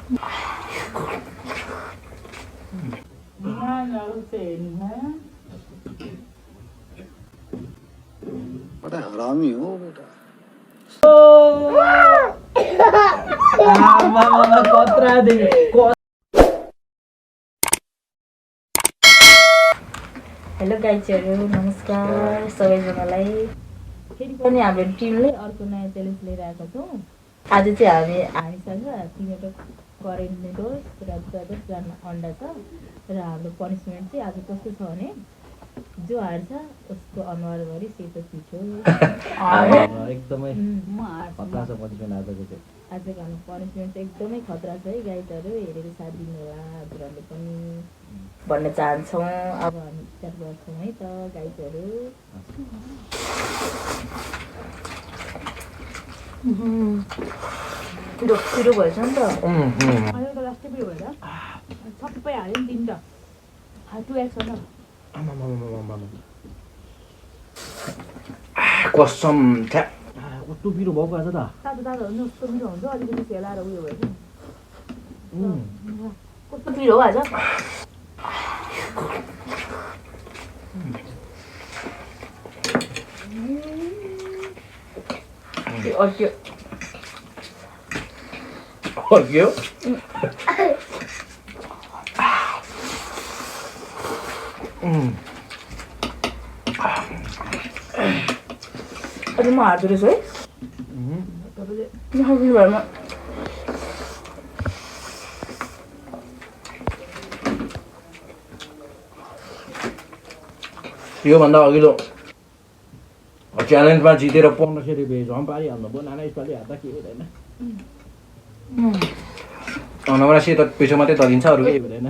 बड़ा हरामी हो बेटा हेलो गाइजहरू नमस्कार सबैजनालाई फेरि पनि हाम्रो टिमले अर्को नयाँ च्यालेन्ज लिएर आएको छौँ। आज चाहिँ हामीसँग 3वटा करेन्ट नुडल्स र 10 ग्राम अन्डा छ र हाम्रो पनिसमेन्ट चाहिँ आज कस्तो छ भने जो हार्छ उसको अनुहारभरि सेतो पिठो एकदमै खतरा छ पनिसमेन्ट आजको चाहिँ। आजको हाम्रो पनिसमेन्ट चाहिँ एकदमै खतरा छ है गाइजहरू, हेरेर साथ दिनु होला हजुरहरूले पनि भन्न चाहन्छौँ। अब हामी स्टार्ट गर्छौँ है त गाइजहरू। पिरो पिरो भएछ नि त अहिलेको लास्टै पिरो भएर सबै हाल्यो नि 3टा 2x हो न। कसम कस्तो पिरो भएको आज त। तातो तातो हो नि कस्तो पिरो हुन्छ, अलिकति सेलाएर उयो भयो कि कस्तो पिरो हो आज। अर्क्यो अर्क्यो अझै म हार्दो रहेछु है तपाईँले घरमा योभन्दा अघिल्लो च्यालेन्जमा जितेर 1500 रुपियाँ झम पारिहाल्नु भयो। नाना यसपालि हाल्दा के हुँदैन। नभए सेतो पेसो मात्रै दलिन्छ, अरू केही हुँदैन।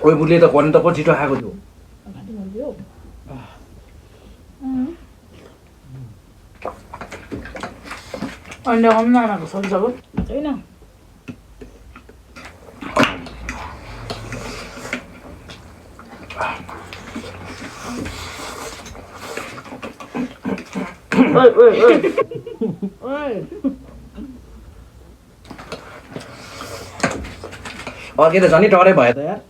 कोही बुढले त गर्नु त पो छिटो खाएको थियो। अन्डा कम नानाको सक्छको छैन। अर्कै त झन् टरै भयो त यार।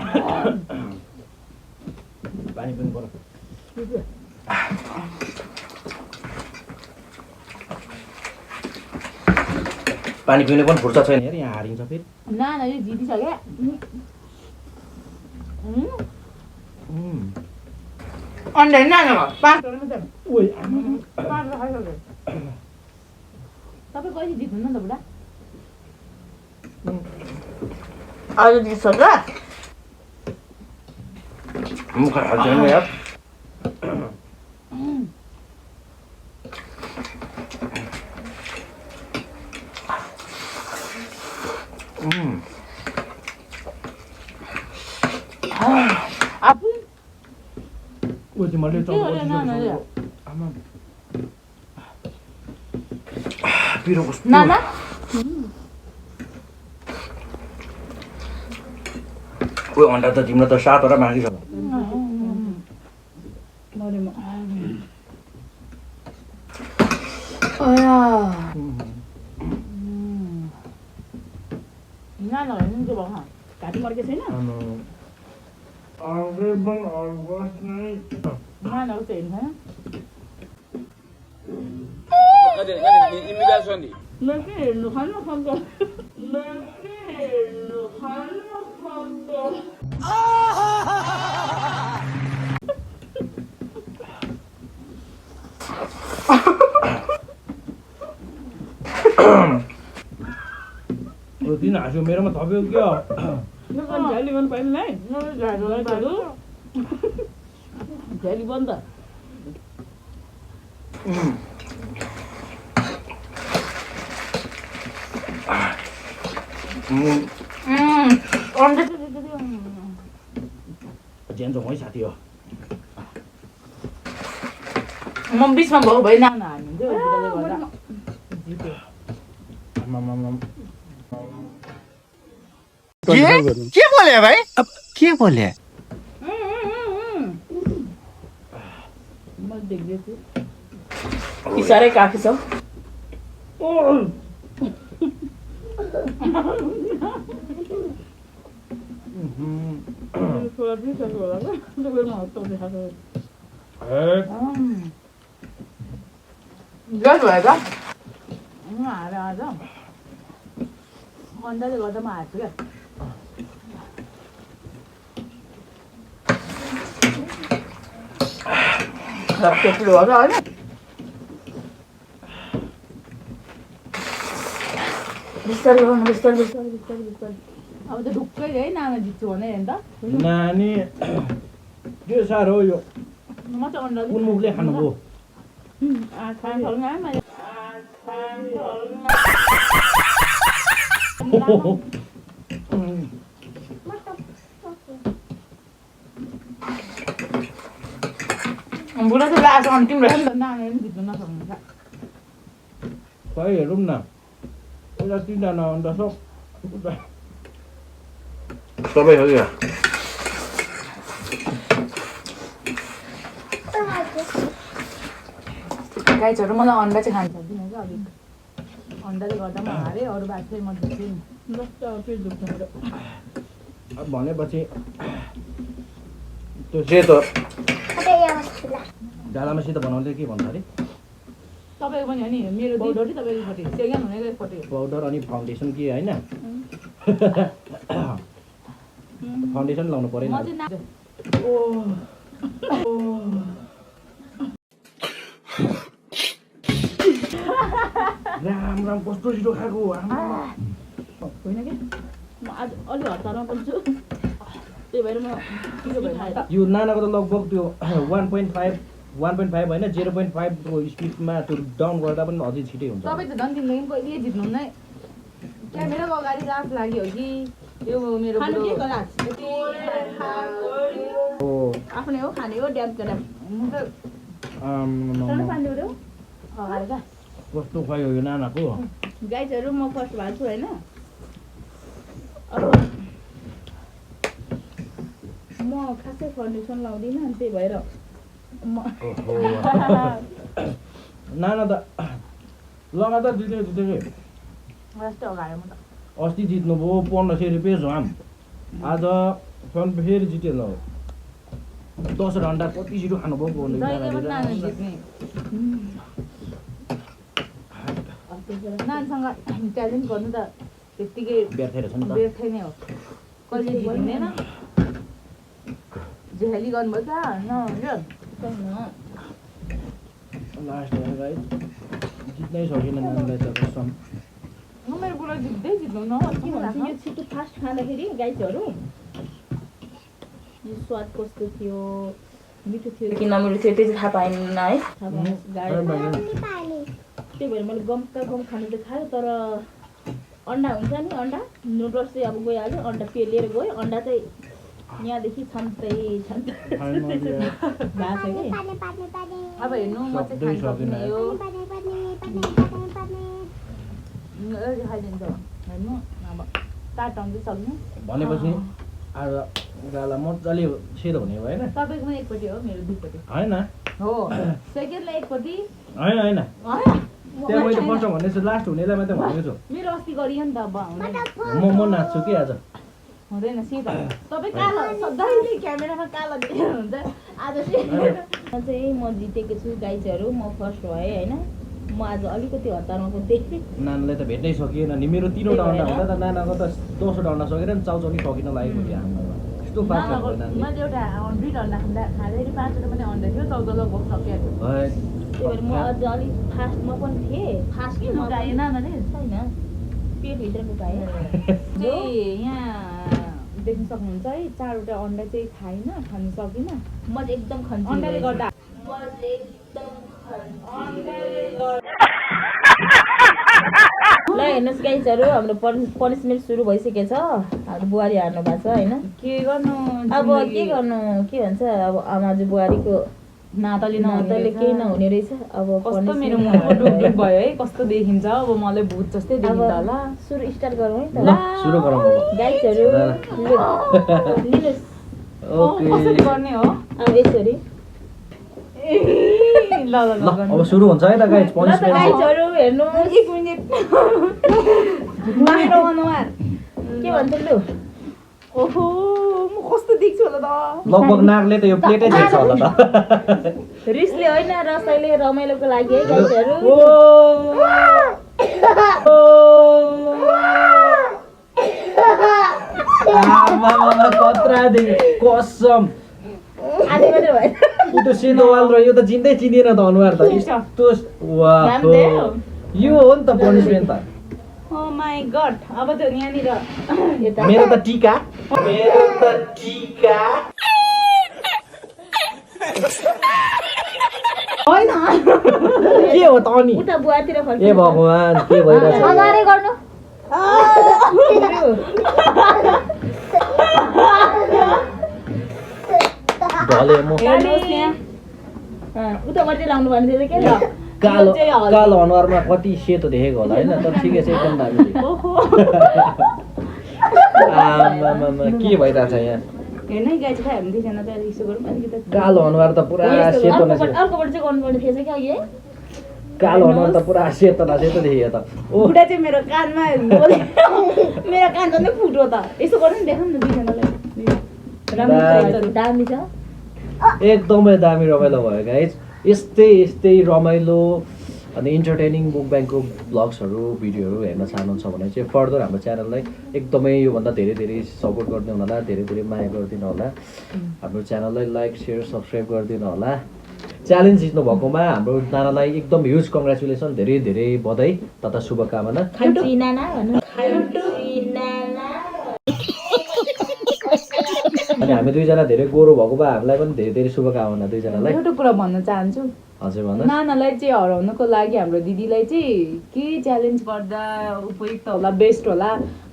पानी पनि पर्यो। पानी पिउने पनि फुर्सद छैन यार, यहाँ हारिन्छ फेरि। नाना यो जितिसक्यो। अन्डा नाना 5 मात्रै। ओइ 5 खाइसक्यो। तपाईँ कहिले जित्नु न त बुढा? आज जितिसक्यो। मुख हाल्छ नि यार। आफू ओ तिमीले आमा पिरो कस्तो नाना ओ अन्डा त तिम्रो त 7वटा बाँकी छ। नाना हुन्छ भयो घाँटी मर्के छैन। नानाको चाहिँ हेर्नु हेर्नु खानु खान्छ दिन हाँस्यो मेरोमा थप्यो क्या। झ्याली गर्नु पाइँदैन है। झ्याली बन्द। ज्यान चाहिँ साथी हो। म बिचमा भएको भए नाना हाल्नुहुन्थ्यो। के बोले भाई? अब के बोले? देख्दैछु साह्रै काफी छ ग्यास भयो त हारे आज अन्डाले गर्दा म हार्छु क्या त्यति गर्छ होइन बिस्तारै गर्नु बिस्तारै अब त ढुक्कै है नाना जित्छु भने हेर्नु त नानी के साह्रो हो यो म त अन्डा कुन मुखले खानुभयो बुढा चाहिँ लास्ट अन्तिम रहेछ नि त नानीले पनि जित्नु नसक्नुहुन्छ खै हेरौँ न एउटा 3जना अन्डा छ सबै हो क्या गाइजहरू मलाई अन्डा चाहिँ खान्छ किन क्या अलिक अन्डाले गर्दा म हारेँ अरू बात चाहिँ म जित्छु नि जस्तो फेरि दुख्छ मेरो भनेपछि त्यो सेतो डालामा सित बनाउँदै के भन्छ अरे तपाईँको पनि हो नि मेरो पाउडर चाहिँ तपाईँको पट्टि सेकेन्ड हुनेको एकपट्टि पाउडर अनि फाउन्डेसन के होइन फाउन्डेसन लाउनु परेन म चाहिँ राम राम कस्तो छिटो खाएको होइन कि म आज अलि हतारमा पनि छु त्यही भएर म छिटो भएर यो नानाको त लगभग त्यो 1.5 होइन 0.5 को स्पिडमा त्यो डाउन गर्दा पनि अझै छिटै हुन्छ तपाईँ त झन् दिनदेखि कहिले जित्नुहुन्न है क्यामेराको अगाडि रात लाग्यो कि यो मेरो आफ्नै हो खाने हो ड्याम ड्याम कस्तो खुवायो यो नानाको गाइजहरू म फर्स्ट भएको छु होइन म खासै फाउन्डेसन लाउँदिनँ अनि त्यही भएर नाना त लगातार जितेकै जस्तै अगाडि म त अस्ति जित्नुभयो 1500 रुपियाँ झ्वाम आज फेरि जित्यो ल 10 घन्टा कति छिटो खानुभयो नानीसँग च्यालेन्ज गर्नु त त्यत्तिकै व्यर्थै रहेछ नि त व्यर्थै नै हो कहिले जित्दैन झेली गर्नुभयो त लास्ट गाइस जित्नै सकेन नानीलाई त कसम मेरो बुढा जित्दै जित्नु न के भन्छ यो छिटो फास्ट खाँदाखेरि गाइजहरू यो स्वाद कस्तो थियो मिठो थियो कि नमिठो थियो त्यो चाहिँ थाहा पाएन है त्यही भएर मैले गम खानु चाहिँ खायो तर अन्डा हुन्छ नि अन्डा नुडल्स चाहिँ अब गइहाल्यो अन्डा पेलेर गयो अन्डा चाहिँ यहाँदेखि छन्दै अब हेर्नु म चाहिँ खानु सक्दिनँ यो खाइदिन्छ हेर्नु अब काट आउँदै सक्नु भनेपछि आज गाला मजाले सेतो हुने भयो होइन तपाईँको पनि एकपट्टि हो मेरो दुईपट्टि होइन हो सेकेन्डलाई एकपट्टि होइन त्यहाँ मैले फर्स्ट भन्ने छु लास्ट हुनेलाई मात्रै भनेको छु मेरो अस्ति गरियो नि त अब म नाच्छु कि आज हुँदैन सिधा तपाईँ कालो सधैँ क्यामेरामा कालो देख्नुहुन्छ आज चाहिँ म जितेको छु गाइजहरू म फर्स्ट भएँ होइन म आज अलिकति हतारमा पुग्दै नानालाई त भेट्नै सकिएन नि मेरो 3वटा अन्डा हुँदा त नानाको त 10वटा अन्डा सकेर नि चाउचाउनी सकिन लागेको थियो यस्तो फास्ट मैले एउटा 2 अन्डा खाँदाखेरि 5वटा पनि अन्डा थियो 14 लगभग सकिएको त्यही भएर म अझ अलिक फास्टमा पनि थिएँ फास्ट गाएन नानाले छैन पेटभित्रको गाएँ यहाँ देख्न सक्नुहुन्छ है 4वटा अन्डा चाहिँ खाइन खानु सकिनँ म चाहिँ एकदम खन्छु अन्डाले गर्दा ल हेर्नुहोस् गाइजहरू हाम्रो पनिसमेन्ट सुरु भइसकेछ हाम्रो बुहारी हार्नु भएको छ होइन के गर्नु अब के गर्नु के भन्छ अब आमाजु बुहारीको नाताले केही नहुने रहेछ अब कस्तो मेरो मनको डुबडुब भयो है कस्तो देखिन्छ अब मलाई भूत जस्तै देखिन्छ होला सुरु स्टार्ट गरौँ है त ल सुरु गरौँ गाइजहरू लिनुहोस् ओके कसरी गर्ने हो अब यसरी ल ल ल अब सुरु हुन्छ है त गाइज पनिसमेन्ट गाइजहरु हेर्नु 1 मिनेट मेरो अनुहार के भन्छ लु ओहो म कस्तो देख्छु होला त लगभग नागले त यो प्लेटै देख्छ होला त रिसले होइन रसाइले रमाइलोको लागि है गाइजहरु आमामा कत्रा देख्यो कसम आधी मात्रै भयो त्यो सेतोवाल र यो त चिन्दै चिनिएन त अनुहार त यस्तो वाह यो हो नि त पनिसमेन्ट त ओ माय गॉड अब त यहाँनिर मेरो त टीका होइन के हो त अनि उता बुवातिर फर्क ए भगवान के भइरहेछ अगाडि गर्नु ढले म हेर्नुहोस् यहाँ उता मात्रै लाउनु भन्ने थियो के ल कालो कालो अनुहारमा कति सेतो देखेको होला होइन तर ठिकै छ एकदम दामी ओहो आमामा के भइरहेछ यहाँ हेर्नु है गाइज खायो भने दिसन त यसो गरौँ अलिकति कालो अनुहार त पुरा सेतो न सेतो अर्कोबाट चाहिँ गर्नुपर्ने थिएछ क्या अघि है कालो अनुहार त पुरा सेतो न सेतो देखियो त ओ बुढा चाहिँ मेरो कानमा बोले मेरो कान झन् फुट्यो त यसो गरौँ न देखाउँ न दुईजनालाई दामी छ एकदमै दामी रमाइलो भयो गाइज यस्तै रमाइलो अनि इन्टरटेनिङ मुकब्याङको ब्लग्सहरू भिडियोहरू हेर्न चाहनुहुन्छ भने चाहिँ फर्दर हाम्रो च्यानललाई एकदमै योभन्दा धेरै सपोर्ट गरिदिनु होला धेरै माया गरिदिनु होला हाम्रो च्यानललाई लाइक सेयर सब्सक्राइब गरिदिनु होला च्यालेन्ज जित्नु भएकोमा हाम्रो नानालाई एकदम ह्युज कङ्ग्रेचुलेसन धेरै बधाई तथा शुभकामना अनि हामी दुईजना धेरै गोरो भएको भए हामीलाई पनि धेरै शुभकामना दुईजनालाई एउटा कुरा भन्न चाहन्छु हजुर भन्नु नानालाई चाहिँ हराउनको लागि हाम्रो दिदीलाई चाहिँ के च्यालेन्ज गर्दा उपयुक्त होला बेस्ट होला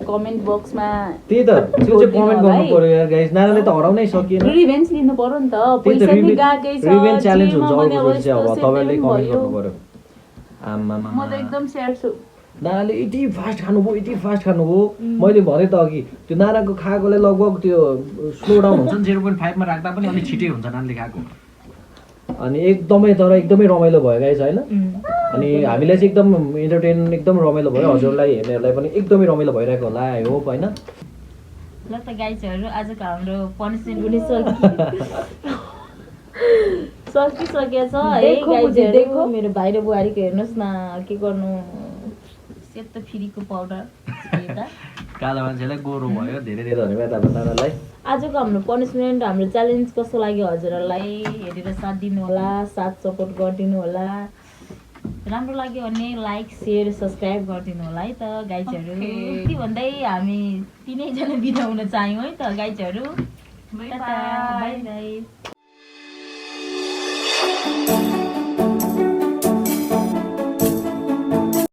कमेन्ट बक्समा त्यही त त्यो चाहिँ कमेन्ट गर्नु पर्यो यार गाइस नानाले त हराउनै सकिएन रिभेन्ज लिनु पर्यो नि त पैसा नि गएकै छ रिभेन्ज च्यालेन्ज हुन्छ जेमा अर्को भने चाहिँ अब यस्तो तपाईले सेटिङ कमेन्ट भयो। गर्नु पर्यो आमामा म त एकदम स्याड छु नानाले यति फास्ट खानुभयो मैले भने त अघि त्यो नानाको खाएकोले लगभग त्यो स्लो डाउन हुन्छ नि 0.5 मा राख्दा पनि अलिक छिटै हुन्छ नानाले खाएको अनि एकदमै रमाइलो भयो गाइस हैन अनि हामीलाई चाहिँ एकदम इन्टरटेन एकदम रमाइलो भयो हजुरलाई हेर्नेहरूलाई पनि एकदमै रमाइलो भइरहेको होला आई होप हैन ल त गाइजहरु आजको हाम्रो पनिसमेन्ट पनि सकिसकेछ है गाइजहरु मेरो भाइ र बुहारीको हेर्नुहोस् न के गर्नु सेतो फिरीको पाउडर कालो मान्छेलाई गोरो भयो धेरै धन्यवाद हाम्रो नानालाई आजको हाम्रो पनिसमेन्ट हाम्रो च्यालेन्ज कस्तो लाग्यो हजुरहरूलाई हेरेर साथ दिनु होला साथ सपोर्ट गरिदिनु होला राम्रो लाग्यो भने लाइक सेयर सब्सक्राइब गरिदिनु होला है त गाइजहरु यति भन्दै हामी तीनैजना बिदा हुन चाह्यौँ है त गाइजहरु बाइ बाइ